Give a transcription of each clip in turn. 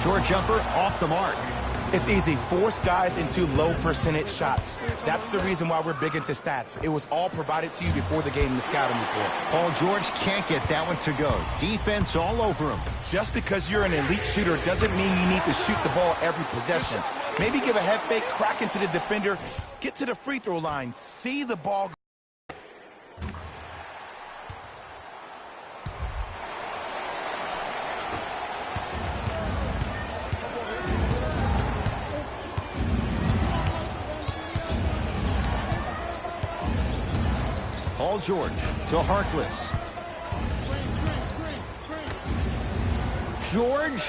Short jumper off the mark. It's easy. Force guys into low percentage shots. That's the reason why we're big into stats. It was all provided to you before the game in the scouting report. Paul George can't get that one to go. Defense all over him. Just because you're an elite shooter doesn't mean you need to shoot the ball every possession. Maybe give a head fake, crack into the defender, get to the free throw line, see the ball. Paul George to Harkless. George,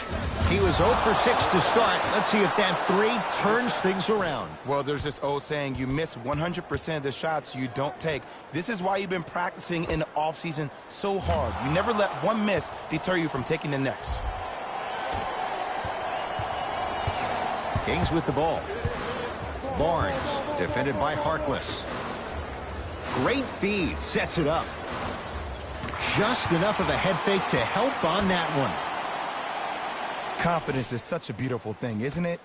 he was 0 for 6 to start. Let's see if that 3 turns things around. Well, there's this old saying, you miss 100% of the shots you don't take. This is why you've been practicing in the offseason so hard. You never let one miss deter you from taking the next. Kings with the ball. Barnes, defended by Harkless. Great feed, sets it up. Just enough of a head fake to help on that one. Confidence is such a beautiful thing, isn't it?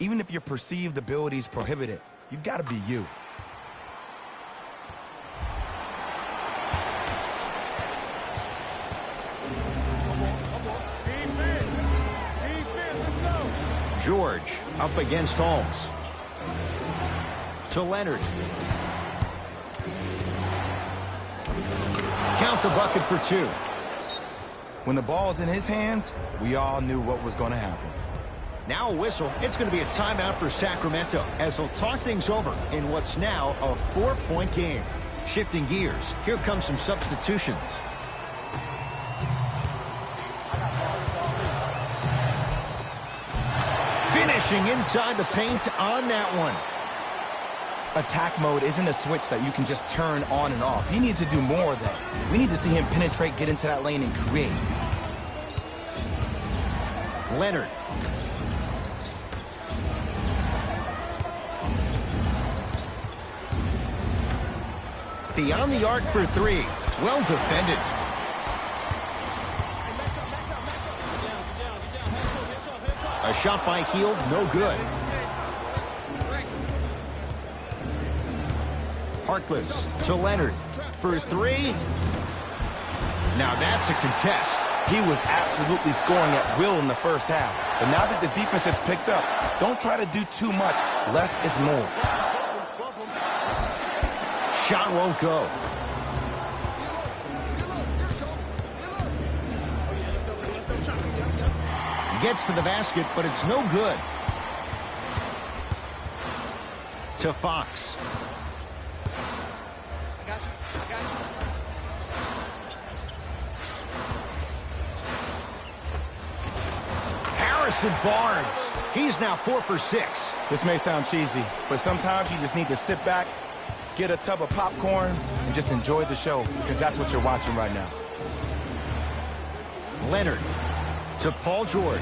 Even if your perceived abilities prohibit it, you gotta be you. George up against Holmes. To Leonard. Count the bucket for 2. When the ball's in his hands, we all knew what was going to happen. Now a whistle. It's going to be a timeout for Sacramento as they'll talk things over in what's now a 4-point game. Shifting gears, here come some substitutions. Finishing inside the paint on that one. Attack mode isn't a switch that you can just turn on and off. He needs to do more of that. We need to see him penetrate, get into that lane, and create. Leonard. Beyond the arc for 3. Well defended. A shot by Hield, no good. Harkless to Leonard for 3. Now that's a contest. He was absolutely scoring at will in the first half. But now that the defense has picked up, don't try to do too much. Less is more. Shot won't go. Gets to the basket, but it's no good. To Fox. Harrison Barnes. He's now 4 for 6. This may sound cheesy, but sometimes you just need to sit back, get a tub of popcorn, and just enjoy the show, because that's what you're watching right now. Leonard to Paul George.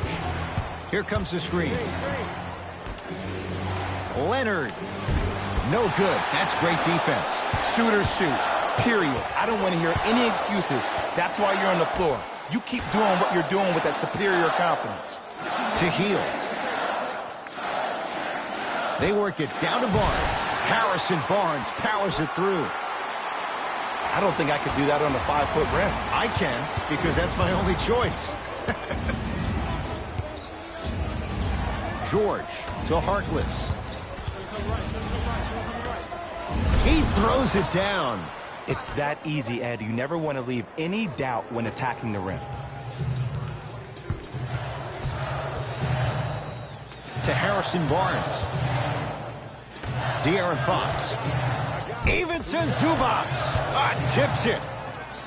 Here comes the screen. Leonard. No good. That's great defense. Shooters shoot, period. I don't want to hear any excuses. That's why you're on the floor. You keep doing what you're doing with that superior confidence. To Hield. They work it down to Barnes. Harrison Barnes powers it through. I don't think I could do that on a 5-foot rim. I can, because that's my only choice. George to Harkless. He throws it down. It's that easy, Ed. You never want to leave any doubt when attacking the rim. To Harrison Barnes. De'Aaron Fox. Even to Zubats. Tips it.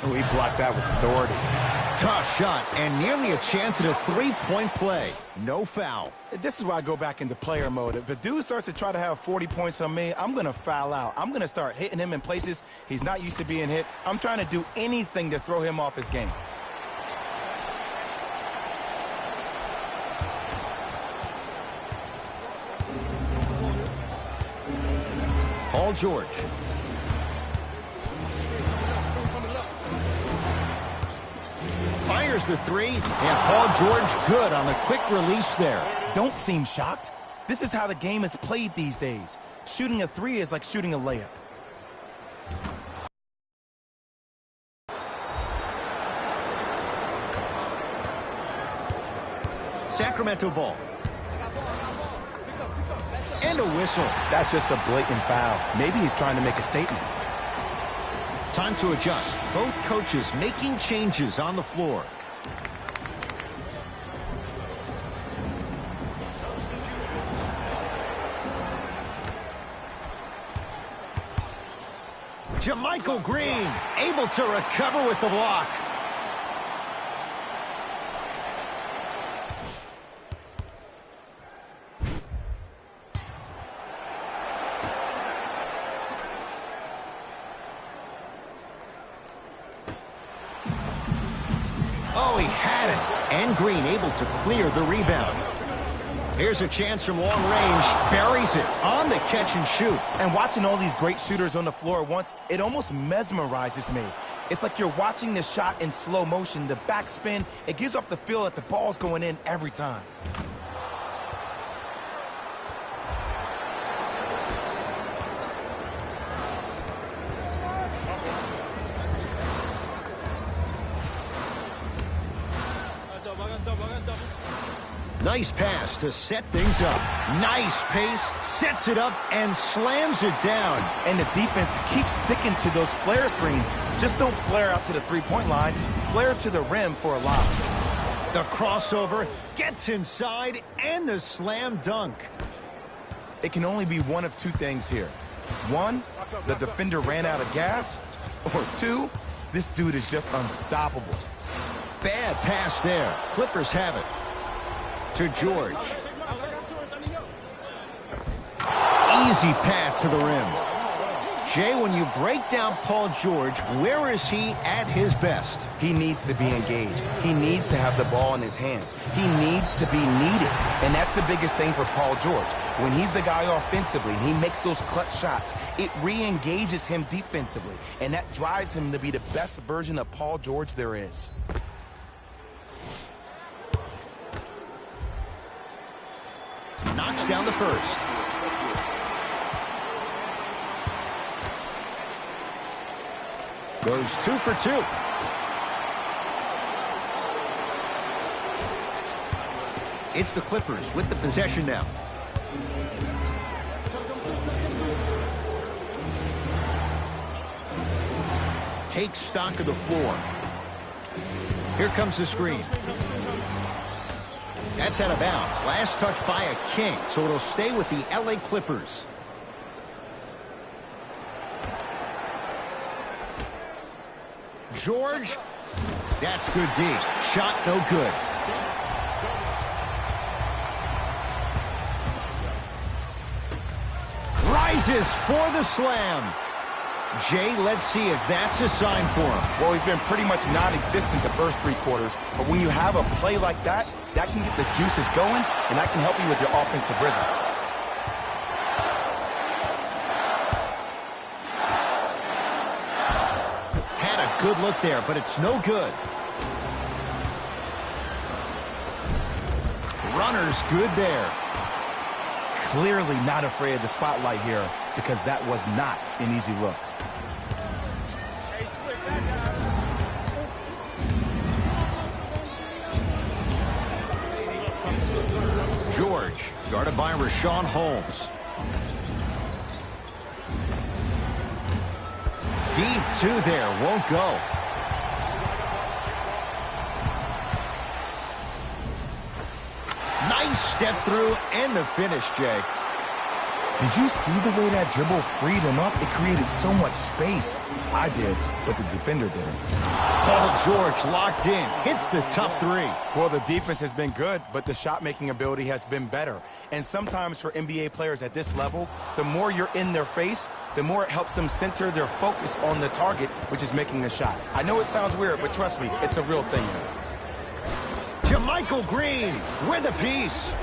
Oh, he blocked that with authority. Tough shot and nearly a chance at a 3-point play. No foul. This is why I go back into player mode. If a dude starts to try to have 40 points on me, I'm going to foul out. I'm going to start hitting him in places he's not used to being hit. I'm trying to do anything to throw him off his game. Paul George. Fires Fires the three, and Paul George good on the quick release there. Don't seem shocked. This is how the game is played these days. Shooting a three is like shooting a layup. Sacramento ball. And a whistle. That's just a blatant foul. Maybe he's trying to make a statement. Time to adjust. Both coaches making changes on the floor. JaMychal Green able to recover with the block. Oh, he had it. And Green able to clear the rebound. Here's a chance from long range. Buries it on the catch and shoot. And watching all these great shooters on the floor at once, it almost mesmerizes me. It's like you're watching the shot in slow motion. The backspin, it gives off the feel that the ball's going in every time. Nice pass to set things up. Nice pace, sets it up, and slams it down. And the defense keeps sticking to those flare screens. Just don't flare out to the three-point line. Flare to the rim for a lob. The crossover gets inside, and the slam dunk. It can only be one of two things here. One, the defender ran out of gas. Or two, this dude is just unstoppable. Bad pass there. Clippers have it. To George. Easy path to the rim. Jay, when you break down Paul George, where is he at his best? He needs to be engaged. He needs to have the ball in his hands. He needs to be needed. And that's the biggest thing for Paul George. When he's the guy offensively and he makes those clutch shots, it re-engages him defensively. And that drives him to be the best version of Paul George there is. Knocks down the first. Goes 2 for 2. It's the Clippers with the possession now. Take stock of the floor. Here comes the screen. That's out of bounds. Last touch by a King, so it'll stay with the LA Clippers. George, that's good D. Shot no good. Rises for the slam. Jay, let's see if that's a sign for him. Well, he's been pretty much non-existent the first three quarters, but when you have a play like that, that can get the juices going, and that can help you with your offensive rhythm. Had a good look there, but it's no good. Runner's good there. Clearly not afraid of the spotlight here, because that was not an easy look. George, guarded by Rashawn Holmes. Deep two there, won't go. Nice step through and the finish, Jay. Did you see the way that dribble freed him up? It created so much space. I did, but the defender didn't. Paul George locked in, hits the tough three. Well, the defense has been good, but the shot-making ability has been better. And sometimes for NBA players at this level, the more you're in their face, the more it helps them center their focus on the target, which is making the shot. I know it sounds weird, but trust me, it's a real thing. JaMychal Green with a piece.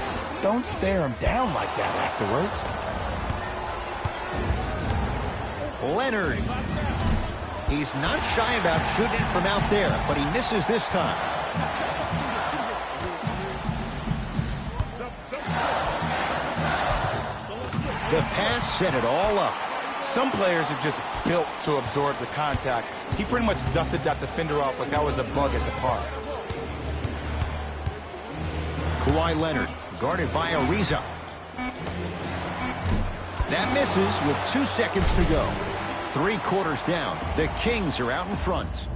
Don't stare him down like that afterwards. Leonard. He's not shy about shooting it from out there, but he misses this time. The pass set it all up. Some players are just built to absorb the contact. He pretty much dusted that defender off like that was a bug at the park. Kawhi Leonard, guarded by Ariza. That misses with 2 seconds to go. 3 quarters down. The Kings are out in front.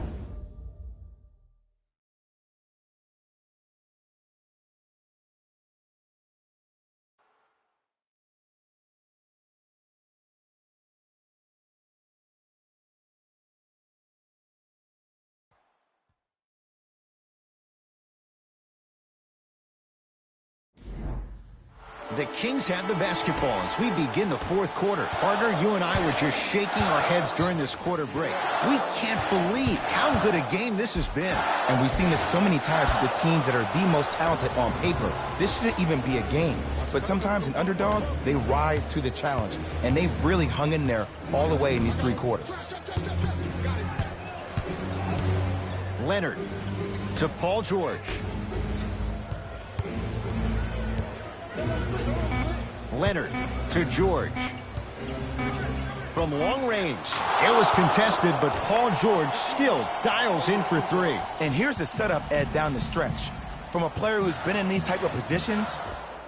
The Kings have the basketball as we begin the 4th quarter. Partner, you and I were just shaking our heads during this quarter break. We can't believe how good a game this has been. And we've seen this so many times with the teams that are the most talented on paper. This shouldn't even be a game. But sometimes an underdog, they rise to the challenge. And they've really hung in there all the way in these 3 quarters. Leonard to Paul George. Leonard to George. From long range, it was contested, but Paul George still dials in for 3. And here's the setup, Ed, down the stretch. From a player who's been in these type of positions,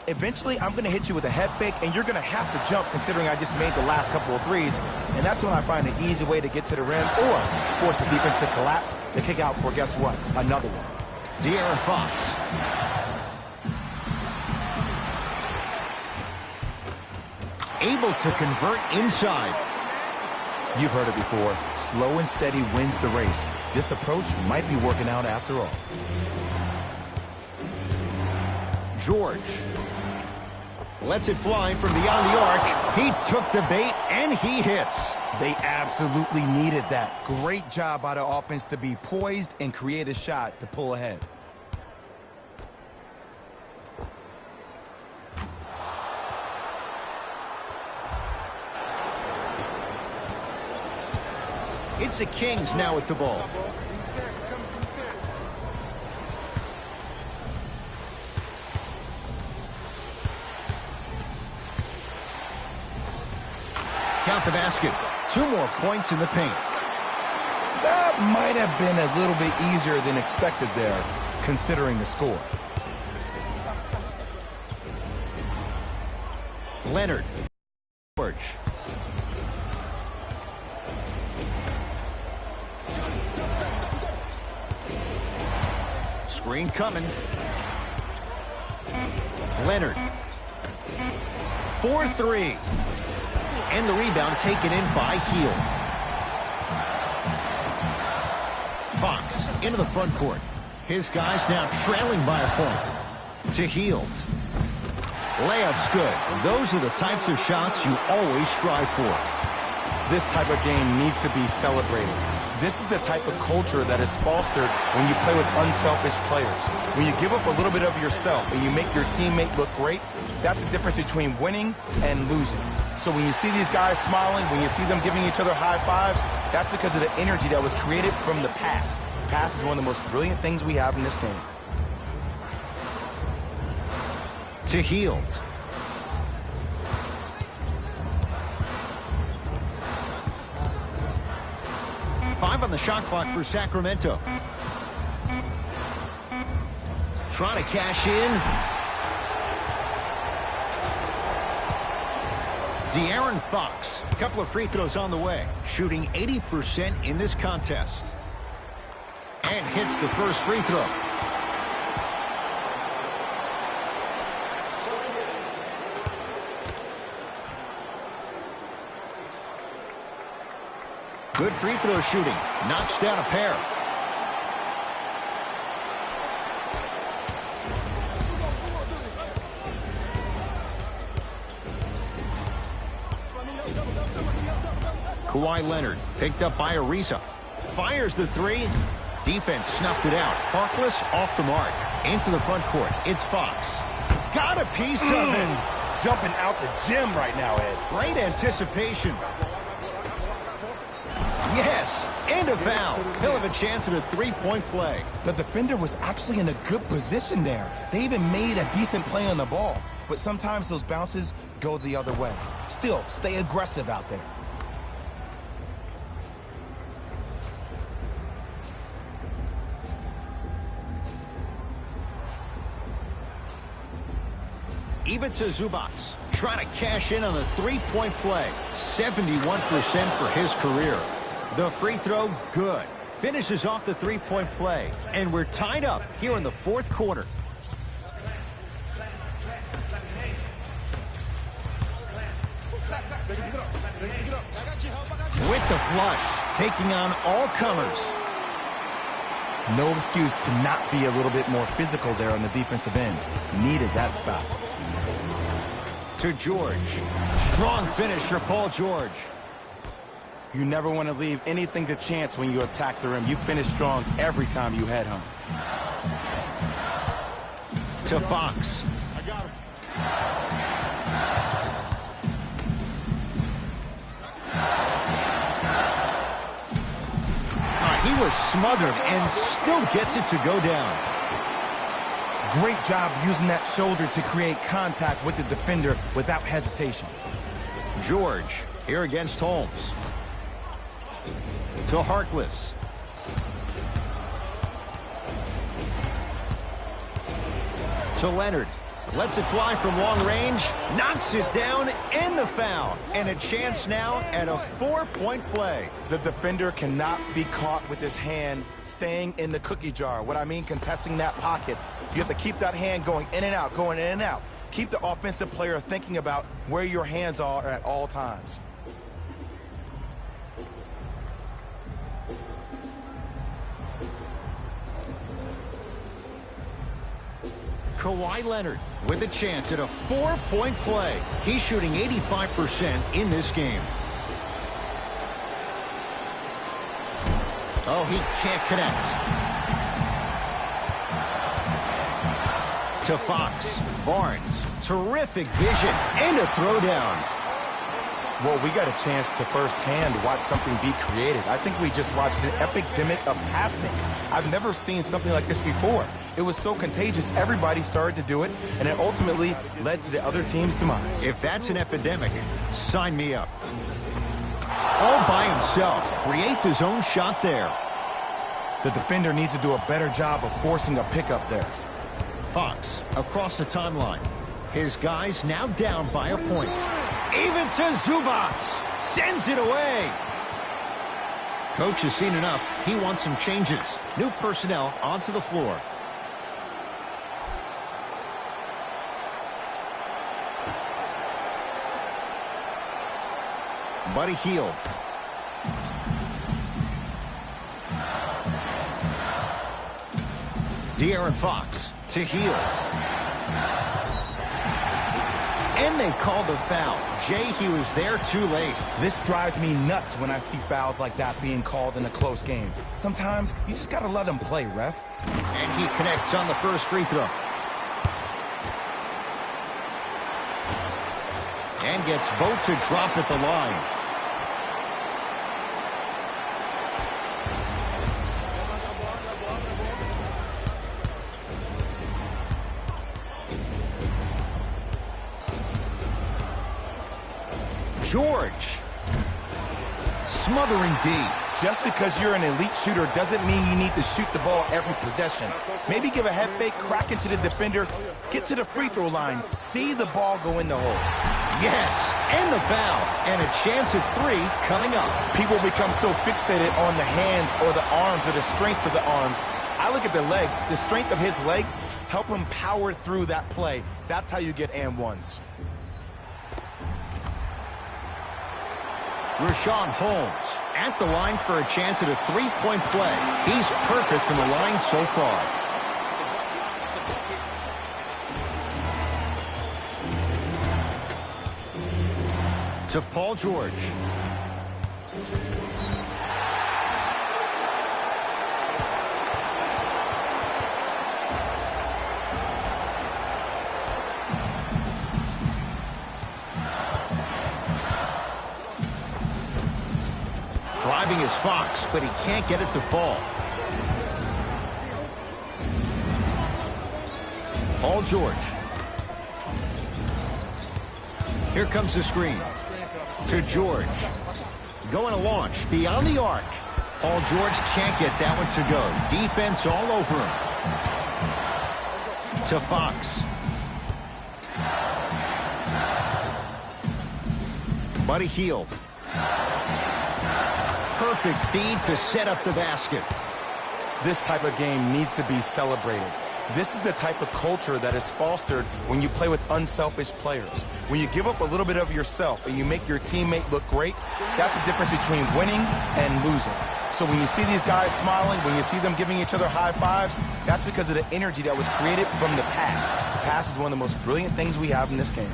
eventually I'm going to hit you with a head fake, and you're going to have to jump considering I just made the last couple of threes. And that's when I find an easy way to get to the rim or force the defense to collapse to kick out for, guess what, another one. De'Aaron Fox. Able to convert inside. You've heard it before. Slow and steady wins the race. This approach might be working out after all. George lets it fly from beyond the arc. He took the bait, and he hits. They absolutely needed that. Great job by the offense to be poised and create a shot to pull ahead. It's the Kings now with the ball. Count the basket. 2 more points in the paint. That might have been a little bit easier than expected there, considering the score. Leonard. George. Screen coming. Leonard. 4-3. And the rebound taken in by Hield. Fox into the front court. His guys now trailing by a point. To Hield. Layup's good. Those are the types of shots you always strive for. This type of game needs to be celebrated. This is the type of culture that is fostered when you play with unselfish players. When you give up a little bit of yourself and you make your teammate look great, that's the difference between winning and losing. So when you see these guys smiling, when you see them giving each other high fives, that's because of the energy that was created from the pass. Pass is one of the most brilliant things we have in this game. To Hield. Five on the shot clock for Sacramento. Trying to cash in. De'Aaron Fox. A couple of free throws on the way. Shooting 80% in this contest. And hits the first free throw. Good free throw shooting. Knocks down a pair. Kawhi Leonard picked up by Ariza. Fires the 3. Defense snuffed it out. Harkless off the mark. Into the front court. It's Fox. Got a piece of him. Jumping out the gym right now, Ed. Great anticipation. Yes, and a foul. He'll have a chance at a three-point play. The defender was actually in a good position there. They even made a decent play on the ball. But sometimes those bounces go the other way. Still, stay aggressive out there. Ivica Zubac trying to cash in on the three-point play. 71% for his career. The free throw, good. Finishes off the three-point play. And we're tied up here in the fourth quarter. With the flush, taking on all comers. No excuse to not be a little bit more physical there on the defensive end. Needed that stop. To George. Strong finish for Paul George. You never want to leave anything to chance when you attack the rim. You finish strong every time you head home. To Fox. I got him. He was smothered and still gets it to go down. Great job using that shoulder to create contact with the defender without hesitation. George here against Holmes. To Harkless. To Leonard. Lets it fly from long range. Knocks it down in the foul. And a chance now at a four-point play. The defender cannot be caught with his hand staying in the cookie jar. What I mean, contesting that pocket. You have to keep that hand going in and out, going in and out. Keep the offensive player thinking about where your hands are at all times. Kawhi Leonard with a chance at a four-point play. He's shooting 85% in this game. Oh, he can't connect. To Fox. Barnes. Terrific vision and a throwdown. Well, we got a chance to firsthand watch something be created. I think we just watched an epidemic of passing. I've never seen something like this before. It was so contagious, everybody started to do it, and it ultimately led to the other team's demise. If that's an epidemic, sign me up. All by himself, creates his own shot there. The defender needs to do a better job of forcing a pickup there. Fox across the timeline. His guys now down by a point. Ivica Zubac sends it away. Coach has seen enough. He wants some changes. New personnel onto the floor. Buddy Hield. De'Aaron Fox to Hield. And they called a foul. Jay, he was there too late. This drives me nuts when I see fouls like that being called in a close game. Sometimes you just gotta let them play, ref. And he connects on the first free throw. And gets both to drop at the line. George. Smothering D. Just because you're an elite shooter doesn't mean you need to shoot the ball every possession. Maybe give a head fake, crack into the defender, get to the free throw line, see the ball go in the hole. Yes, and the foul, and a chance at three coming up. People become so fixated on the hands or the arms or the strengths of the arms. I look at the legs. The strength of his legs help him power through that play. That's how you get and ones. Richaun Holmes at the line for a chance at a three-point play. He's perfect from the line so far. To Paul George. Driving receiving is Fox, but he can't get it to fall. Paul George. Here comes the screen. To George. Going to launch beyond the arc. Paul George can't get that one to go. Defense all over him. To Fox. Buddy Hield. Perfect feed to set up the basket. This type of game needs to be celebrated. This is the type of culture that is fostered when you play with unselfish players. When you give up a little bit of yourself and you make your teammate look great, that's the difference between winning and losing. So when you see these guys smiling, when you see them giving each other high fives, that's because of the energy that was created from the pass. Pass is one of the most brilliant things we have in this game.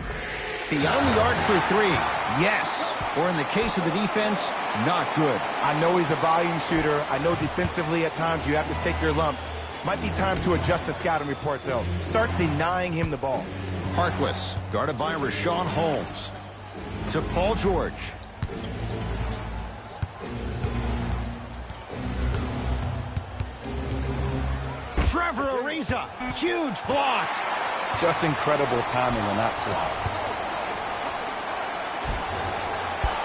Beyond the arc for three. Yes. Or in the case of the defense, not good. I know he's a volume shooter. I know defensively at times you have to take your lumps. Might be time to adjust the scouting report, though. Start denying him the ball. Harkless, guarded by Rashawn Holmes. To Paul George. Trevor Ariza, huge block. Just incredible timing on that swap.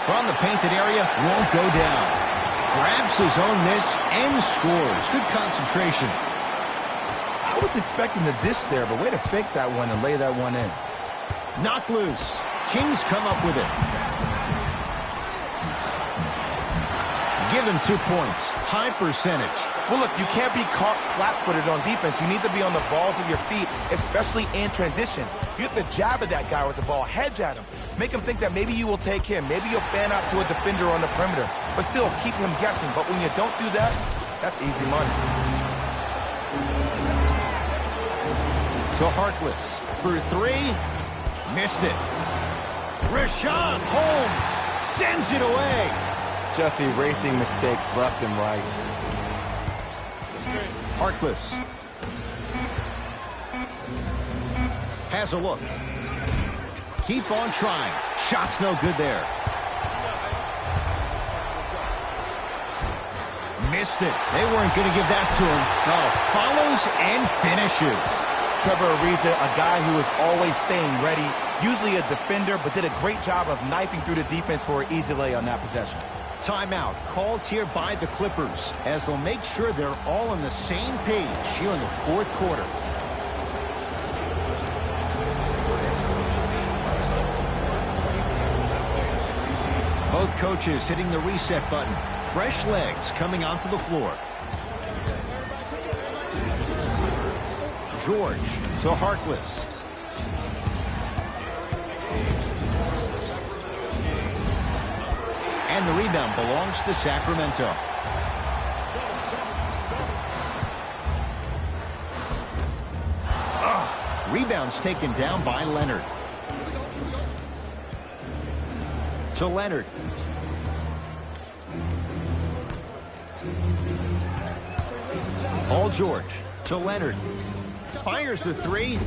From the painted area, won't go down. Grabs his own miss and scores. Good concentration. I was expecting the dish there, but way to fake that one and lay that one in. Knocked loose. Kings come up with it. Give him 2 points. High percentage. Well, look, you can't be caught flat-footed on defense. You need to be on the balls of your feet, especially in transition. You have to jab at that guy with the ball, hedge at him. Make him think that maybe you will take him. Maybe you'll fan out to a defender on the perimeter. But still, keep him guessing. But when you don't do that, that's easy money. To Harkless. For three. Missed it. Rashawn Holmes sends it away. Just erasing mistakes left and right. Harkless. Has a look. Keep on trying. Shot's no good there. Missed it. They weren't going to give that to him. Oh, follows and finishes. Trevor Ariza, a guy who is always staying ready, usually a defender, but did a great job of knifing through the defense for an easy lay on that possession. Timeout called here by the Clippers as they'll make sure they're all on the same page here in the fourth quarter. Both coaches hitting the reset button. Fresh legs coming onto the floor. George to Harkless. And the rebound belongs to Sacramento. Rebounds taken down by Leonard. To Leonard. Paul George to Leonard. Fires the three.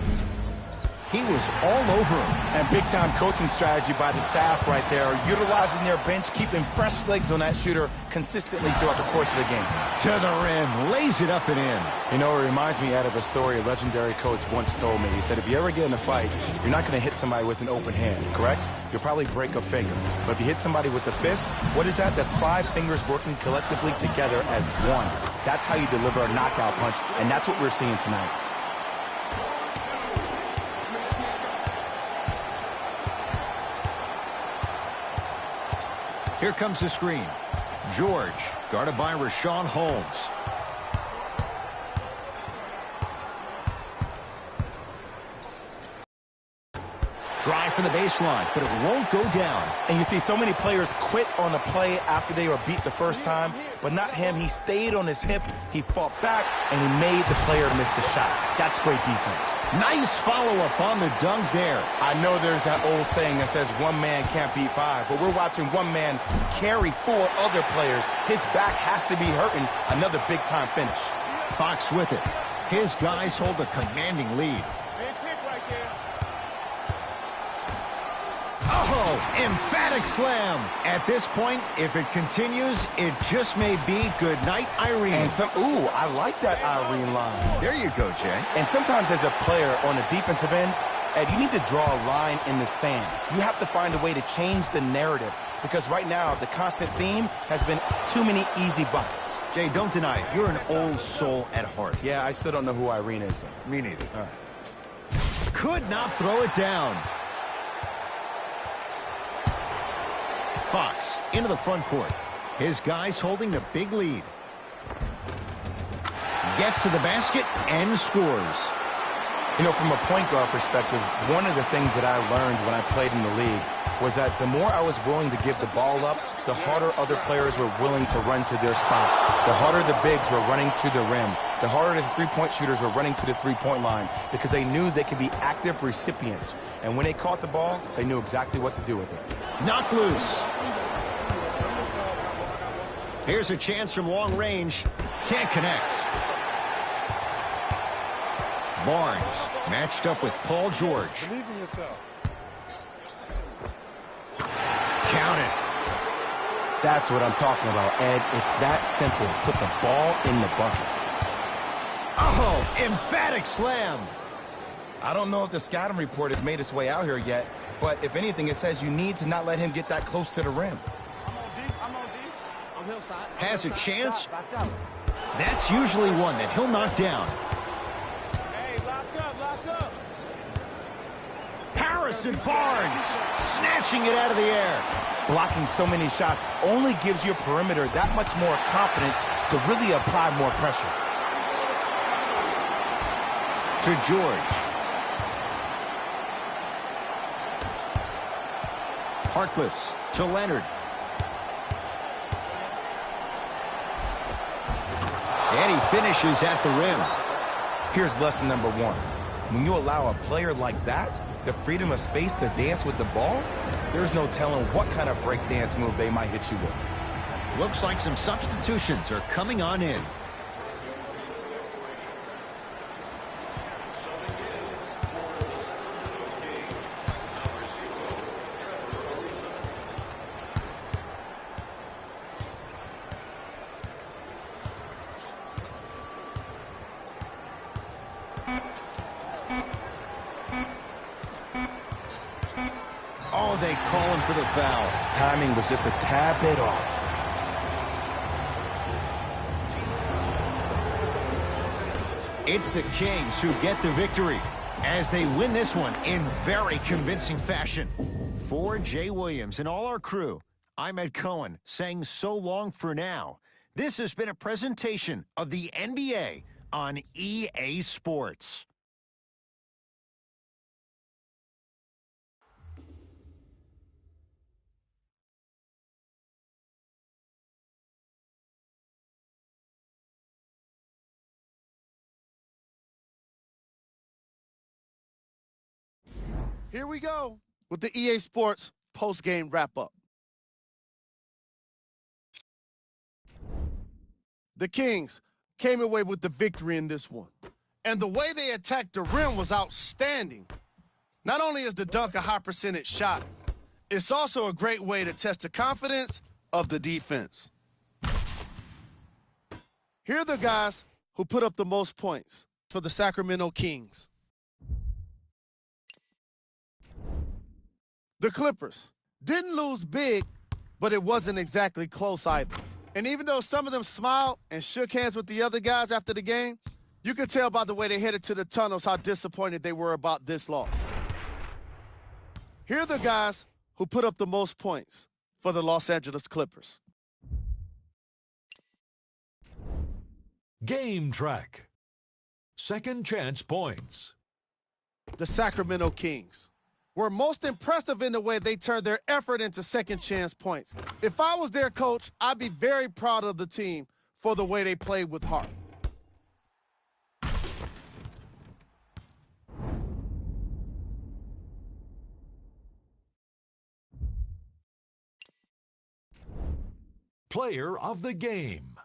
He was all over him. And big-time coaching strategy by the staff right there, utilizing their bench, keeping fresh legs on that shooter consistently throughout the course of the game. To the rim, lays it up and in. You know, it reminds me out of a story a legendary coach once told me. He said, if you ever get in a fight, you're not going to hit somebody with an open hand, correct? You'll probably break a finger. But if you hit somebody with the fist, what is that? That's 5 fingers working collectively together as one. That's how you deliver a knockout punch, and that's what we're seeing tonight. Here comes the screen. George, guarded by Rashawn Holmes. Try for the baseline, but it won't go down. And you see so many players quit on the play after they were beat the first time, but not him. He stayed on his hip, he fought back, and he made the player miss the shot. That's great defense. Nice follow-up on the dunk there. I know there's that old saying that says one man can't beat 5, but we're watching one man carry 4 other players. His back has to be hurting. Another big-time finish. Fox with it. His guys hold a commanding lead. Oh, emphatic slam. At this point, if it continues, it just may be good night, Irene. And I like that Irene line. There you go, Jay. And sometimes as a player on the defensive end, Ed, you need to draw a line in the sand. You have to find a way to change the narrative because right now the constant theme has been too many easy buckets. Jay, don't deny it. You're an old soul at heart. Yeah, I still don't know who Irene is, though. Me neither. All right. Could not throw it down. Fox into the front court. His guys holding the big lead. Gets to the basket and scores. You know, from a point guard perspective, one of the things that I learned when I played in the league was that the more I was willing to give the ball up, the harder other players were willing to run to their spots. The harder the bigs were running to the rim. The harder the three-point shooters were running to the three-point line because they knew they could be active recipients. And when they caught the ball, they knew exactly what to do with it. Knocked loose. Here's a chance from long range. Can't connect. Barnes matched up with Paul George. Believe in yourself. Count it. That's what I'm talking about, Ed. It's that simple. Put the ball in the bucket. Oh, emphatic slam. I don't know if the scouting report has made its way out here yet, but if anything, it says you need to not let him get that close to the rim. I'm on D. I'm hillside. Has a chance. That's usually one that he'll knock down. Hey, lock up. Harrison Barnes snatching it out of the air. Blocking so many shots only gives your perimeter that much more confidence to really apply more pressure. To George. Harkless to Leonard. And he finishes at the rim. Here's lesson number one. When you allow a player like that the freedom of space to dance with the ball, there's no telling what kind of break dance move they might hit you with. Looks like some substitutions are coming on in. Oh, they call him for the foul. Timing was just a tad bit off. It's the Kings who get the victory as they win this one in very convincing fashion. For Jay Williams and all our crew, I'm Ed Cohen saying so long for now. This has been a presentation of the NBA on EA Sports. Here we go with the EA Sports post-game wrap-up. The Kings came away with the victory in this one. And the way they attacked the rim was outstanding. Not only is the dunk a high percentage shot, it's also a great way to test the confidence of the defense. Here are the guys who put up the most points for the Sacramento Kings. The Clippers didn't lose big, but it wasn't exactly close either. And even though some of them smiled and shook hands with the other guys after the game, you could tell by the way they headed to the tunnels how disappointed they were about this loss. Here are the guys who put up the most points for the Los Angeles Clippers. Game track. Second chance points. The Sacramento Kings were most impressive in the way they turned their effort into second chance points. If I was their coach, I'd be very proud of the team for the way they played with heart. Player of the game.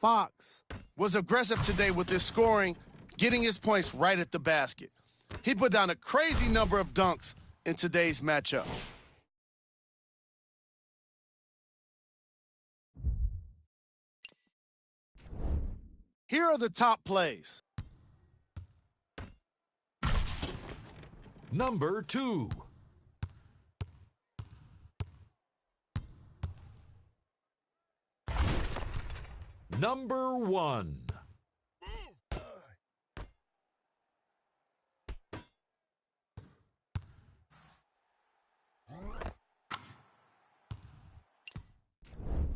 Fox was aggressive today with his scoring, getting his points right at the basket. He put down a crazy number of dunks in today's matchup. Here are the top plays. Number 2. Number 1.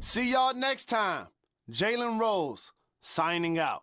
See y'all next time. Jalen Rose signing out.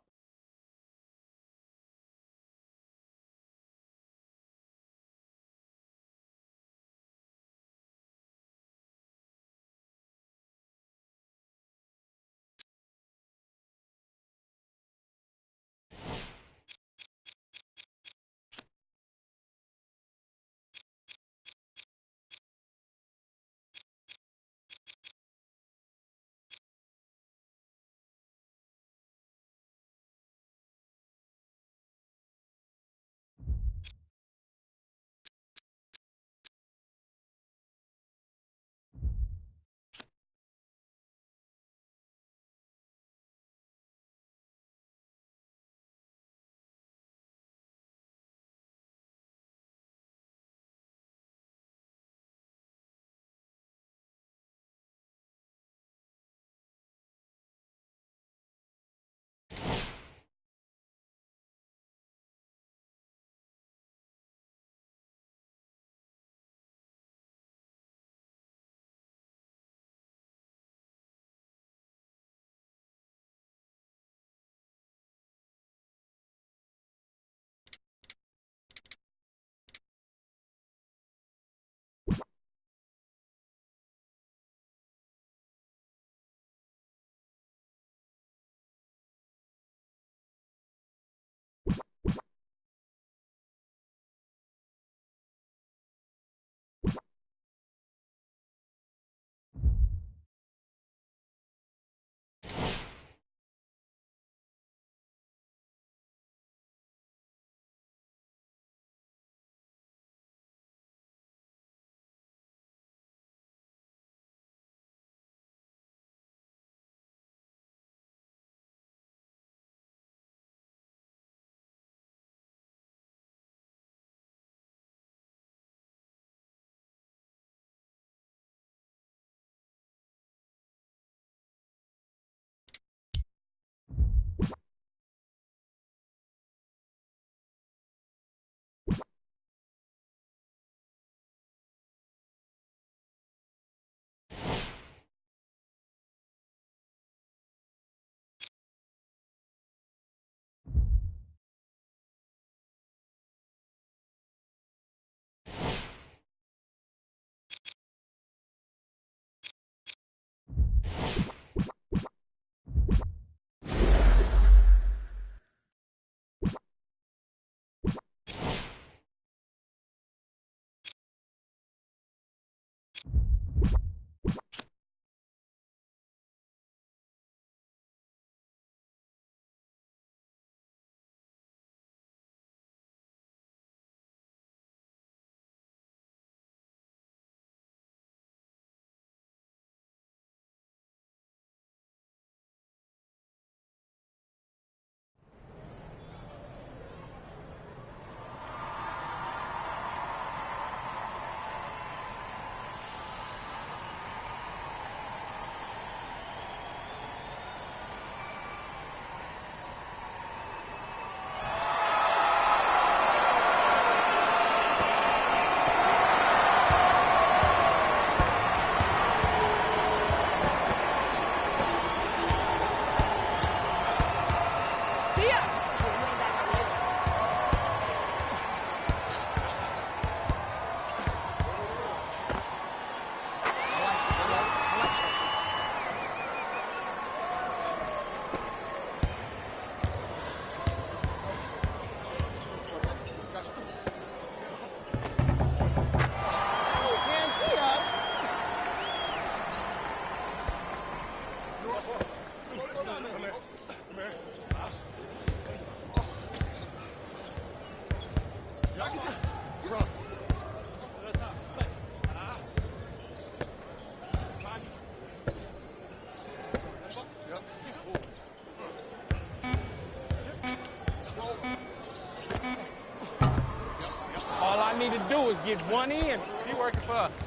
I need to do is get one in. He working for us.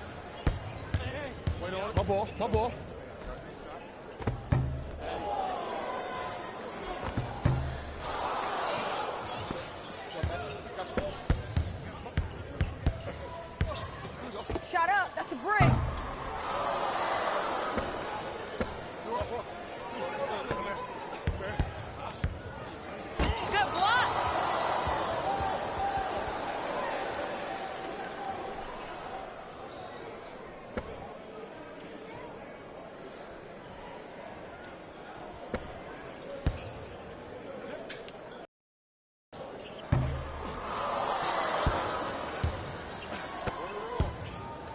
Wait on it. My ball, my ball. Shut up. That's a break. Good block.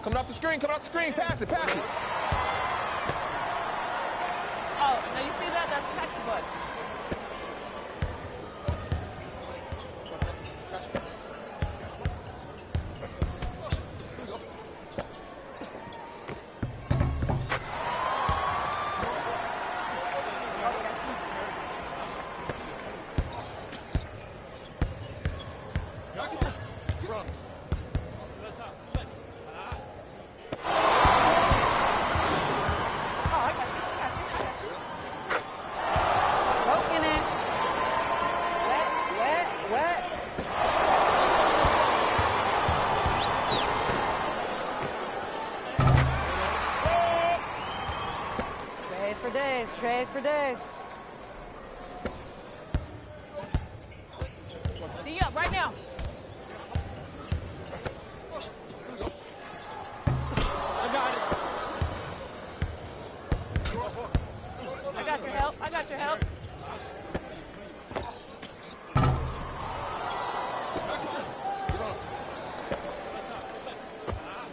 Coming off the screen, pass it. Oh, now you see that? That's textbook. Stroking it. Wet. Trays for days. D up right now. I got it. I got your help.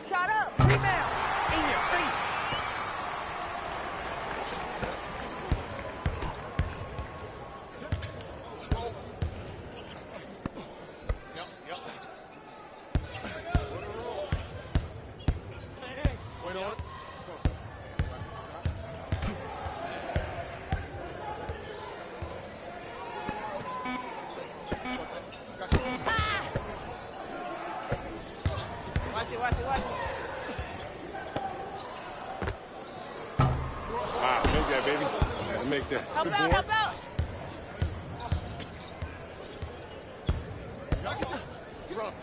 Shot up. Rebound. In your face. Wait on it. Watch it. Wow, make that, baby. Gotta make that. Help Good out, board. help out. You're up.